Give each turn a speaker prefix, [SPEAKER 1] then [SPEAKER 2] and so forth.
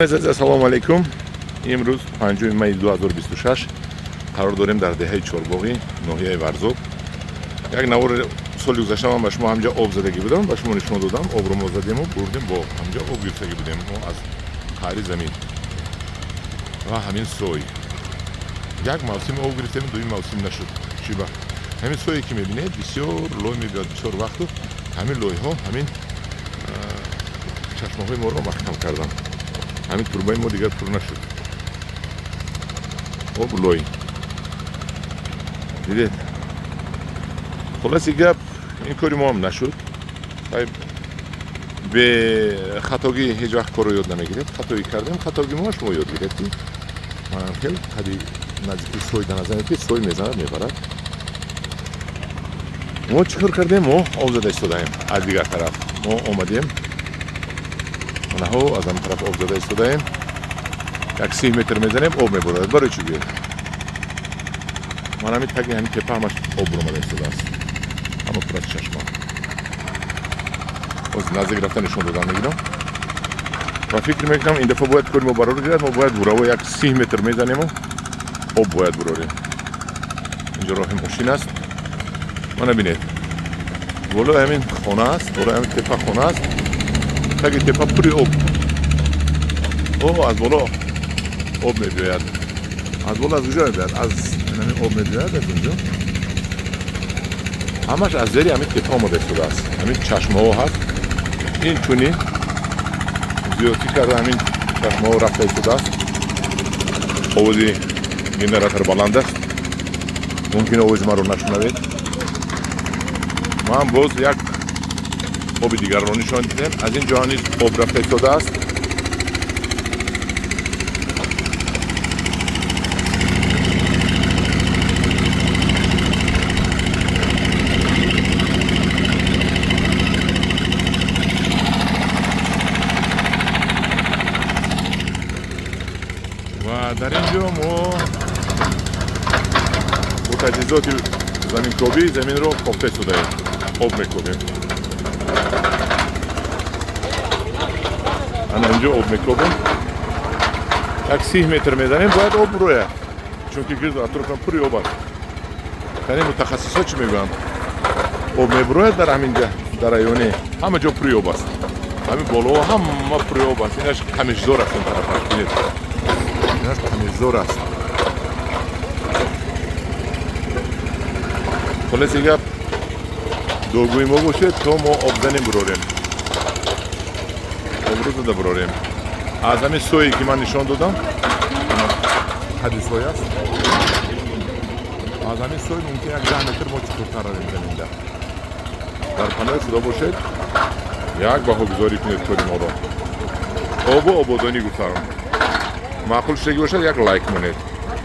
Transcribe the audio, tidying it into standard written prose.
[SPEAKER 1] Ассалому алайкум. Имрӯз 5 майи 2026 қарор дорем дар деҳаи Чорбоғӣ, ноҳияи Варзоб. Як навори соли гузашта ман ба шумо ҳамҷа об задагӣ будам, ба шумо нишон додам. Обро мо задему, бурдем боғ. Ҳамҷа об гирифтагӣ будем мо аз қаъри замин ва ҳамин сой. Як мавсим об гирифтем, дуюм мавсим нашуд. Чӣ ба? Ҳамин сое ки мебинед, бисёр лой мебиёд, бисёр вақту ҳамин лойҳо, ҳамин чашмаҳои моро махкам карданд. ҳамин турбаи мо дигар пур нашуд. Об лой. Дидед? Хулоси гап, ин кори мо ҳам нашуд. Бе хатогӣ ҳеҷ вақт корро ёд намегиред. Хатоӣ кардем, хатогӣ мо ёд гирефтӣ. Манам хел қади наздики сой да назанед ки сой мезанад мебарад. Мо чӣ кор кардем? Мо об зада истодаем. Аз дигар тараф мо омадем. Анаҳо аз ҳам тараф об зада истодаем. Як 30 метр мезанем, об меборад. Барои чӣ биёд? Ман ҳамин таги ҳамин тепа ҳамаш об омада истодааст. Ҳама пур аз чашма. Боз наздик рафта нишон додан мегирам. Ва фикр мекунам ин дафъа бояд кори мо барор гирад. Мо бояд бураво як 30 метр мезанему, об бояд бурорем. Инҷо роҳи мошин аст. Мана бинед. Болои ҳамин хона аст, болои ҳамин тепа хона аст. Таги тепа пури об. Аз боло об мебиёяд. Аз боло аз куҷо мебиёяд? Аз ҳамин об мебиёяд аз инҷо. Ҳамаш аз зери ҳамин тепа омода истодааст. Ҳамин чашмаҳо ҳаст. Инчунин зиёдтӣ карда ҳамин чашмаҳо рафта истодааст. овози генератор баланд аст. Мумкин овози маро нашунавед. Ман боз як оби дигарро нишон дидем. Аз ин ҷоҳа низ об рафта истодааст. ва дар ин ҷо мо бо таҷҳизоти заминкобӣ заминро кофта истодаем. об мекобем. ана инҷо об мекобем. Як 30 метр мезанем, бояд об бурояд. Чунки гирду атрофан пури об аст. Тани мутахассисҳо чӣ мегӯянд? Об мебурояд дар ҳамин ҷа, дар раёне. Ҳама ҷо пури об аст. ҳамин болоҳо ҳама пури об аст. Инаш камишзор аст он тарафаш. Бинед. Инаш камишзор аст. хулоси гап догӯи мо бошед, то мо обзанем бурорем. Обро зада бурорем. Аз ҳамин сое ки ман нишон додам, ҳадди сой аст. аз ҳамин сой мумкин як 10 метр мо чуқуртар равем заминда. дар панои худо бошед, як баҳогузорӣ кунед кори моро. обу ободонӣ гуфтам. маъқул шудагӣ бошад, як лайк монед.